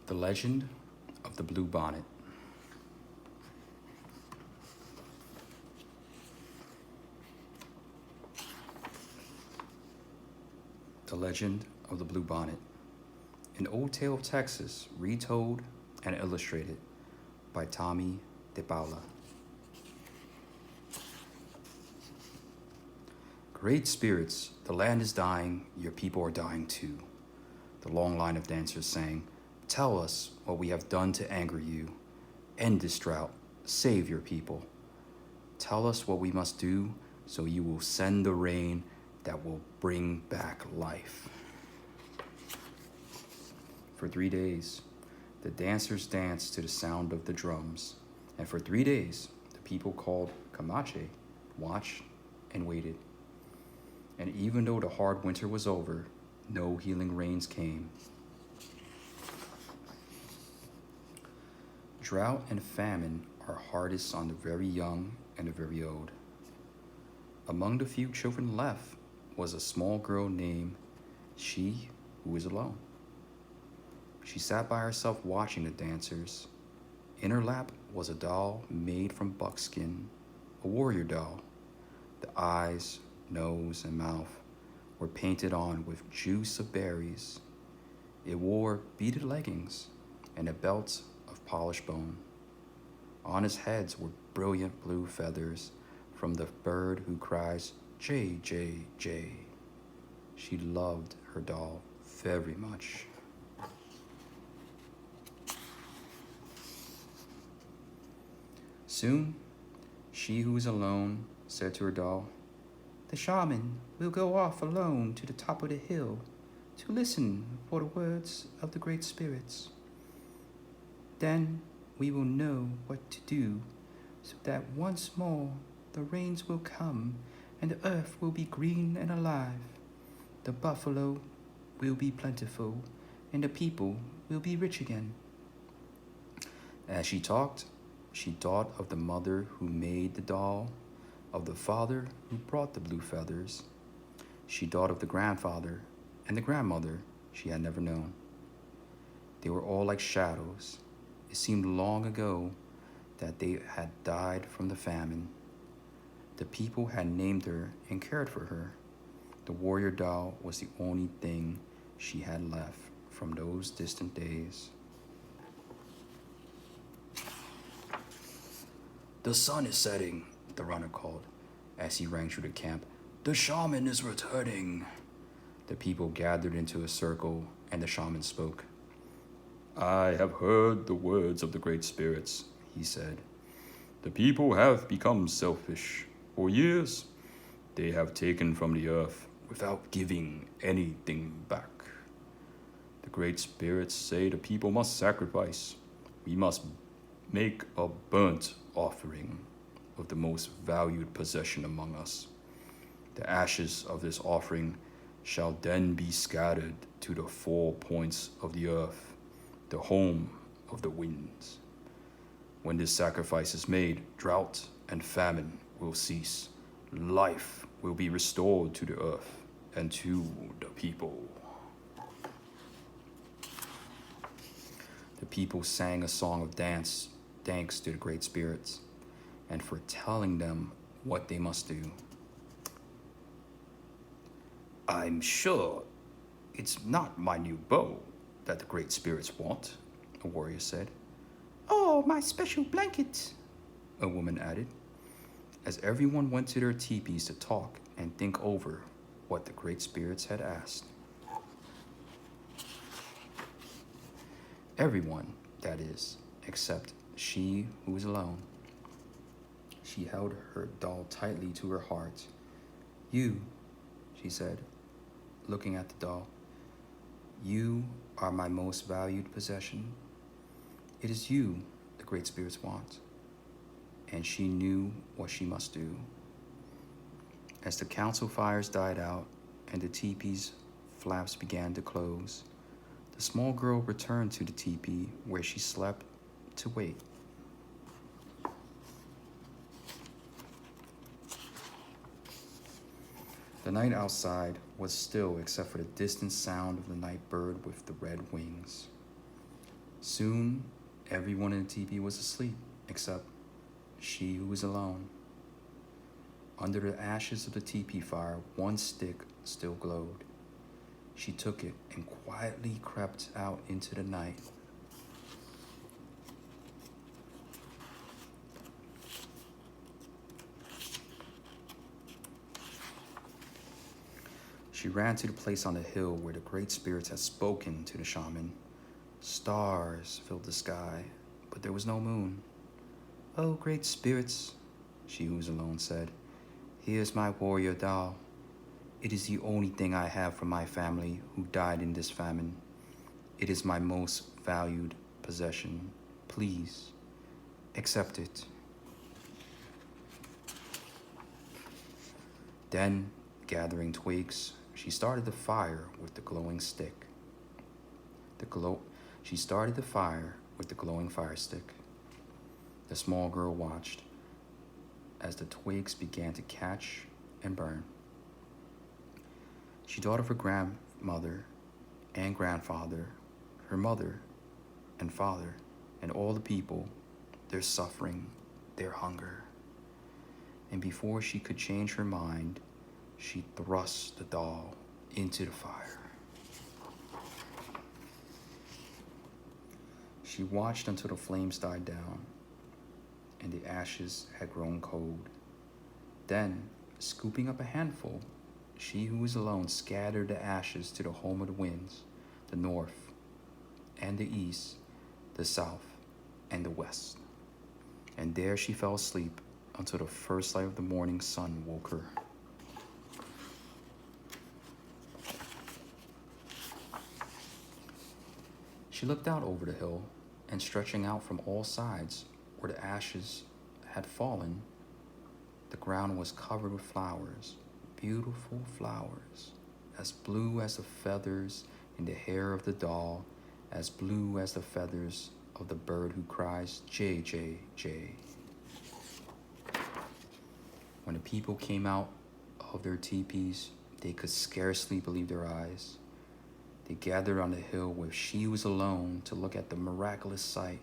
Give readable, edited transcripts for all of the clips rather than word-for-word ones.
The Legend of the Bluebonnet. The Legend of the Bluebonnet. An old tale of Texas, retold and illustrated by Tomie DePaola. Great spirits, the land is dying, your people are dying too. The long line of dancers sang, tell us what we have done to anger you. End this drought, save your people. Tell us what we must do so you will send the rain that will bring back life. For 3 days, the dancers danced to the sound of the drums, and for 3 days, the people called Camache watched and waited. And even though the hard winter was over, no healing rains came. Drought and famine are hardest on the very young and the very old. Among the few children left was a small girl named She Who Is Alone. She sat by herself watching the dancers. In her lap was a doll made from buckskin, a warrior doll. The eyes, nose, and mouth were painted on with juice of berries. It wore beaded leggings and a belt of polished bone. On its heads were brilliant blue feathers from the bird who cries, J, J, J. She loved her doll very much. Soon, She Who Was Alone said to her doll, the shaman will go off alone to the top of the hill to listen for the words of the great spirits. Then we will know what to do so that once more the rains will come and the earth will be green and alive. The buffalo will be plentiful and the people will be rich again. As she talked, she thought of the mother who made the doll, of the father who brought the blue feathers. She thought of the grandfather and the grandmother she had never known. They were all like shadows. It seemed long ago that they had died from the famine. The people had named her and cared for her. The warrior doll was the only thing she had left from those distant days. The sun is setting, the runner called as he rang through the camp. The shaman is returning. The people gathered into a circle and the shaman spoke. I have heard the words of the great spirits, he said. The people have become selfish. For years, they have taken from the earth without giving anything back. The great spirits say the people must sacrifice. We must make a burnt offering of the most valued possession among us. The ashes of this offering shall then be scattered to the 4 points of the earth, the home of the winds. When this sacrifice is made, drought and famine will cease. Life will be restored to the earth and to the people. The people sang a song of thanks to the great spirits, and for telling them what they must do. I'm sure it's not my new bow that the great spirits want, a warrior said. Oh, my special blanket, a woman added, as everyone went to their teepees to talk and think over what the great spirits had asked. Everyone, that is, except She Who Was Alone. She held her doll tightly to her heart. You, she said, looking at the doll, you are my most valued possession. It is you the great spirits want. And she knew what she must do. As the council fires died out and the teepee's flaps began to close, the small girl returned to the teepee where she slept to wait. The night outside was still except for the distant sound of the night bird with the red wings. Soon, everyone in the teepee was asleep, except she who was alone. Under the ashes of the teepee fire, one stick still glowed. She took it and quietly crept out into the night. She ran to the place on the hill where the great spirits had spoken to the shaman. Stars filled the sky, but there was no moon. "Oh, great spirits," she who was alone said, "here's my warrior doll. It is the only thing I have from my family who died in this famine. It is my most valued possession. Please, accept it." Then, gathering twigs, she started the fire with the glowing stick. She started the fire with the glowing fire stick. The small girl watched as the twigs began to catch and burn. She thought of her grandmother and grandfather, her mother and father, and all the people, their suffering, their hunger. And before she could change her mind, she thrust the doll into the fire. She watched until the flames died down and the ashes had grown cold. Then, scooping up a handful, she who was alone scattered the ashes to the home of the winds, the north and the east, the south and the west. And there she fell asleep until the first light of the morning sun woke her. She looked out over the hill, and stretching out from all sides where the ashes had fallen, the ground was covered with flowers, beautiful flowers, as blue as the feathers in the hair of the doll, as blue as the feathers of the bird who cries, "Jay, Jay, Jay." When the people came out of their teepees, they could scarcely believe their eyes. They gathered on the hill where she was alone to look at the miraculous sight.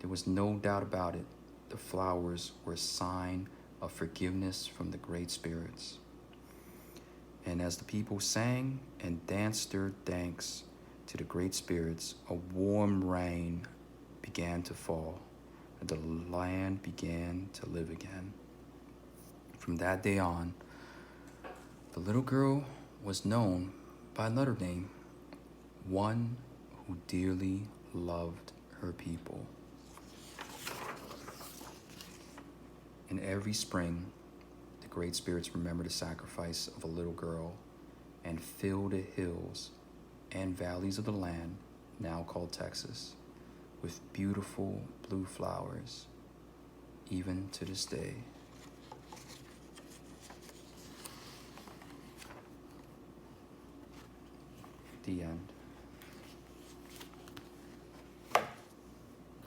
There was no doubt about it. The flowers were a sign of forgiveness from the great spirits. And as the people sang and danced their thanks to the great spirits, a warm rain began to fall, and the land began to live again. From that day on, the little girl was known by another name, one who dearly loved her people. And every spring, the great spirits remember the sacrifice of a little girl and fill the hills and valleys of the land, now called Texas, with beautiful blue flowers, even to this day. The end.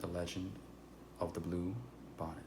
The Legend of the Blue Bonnet.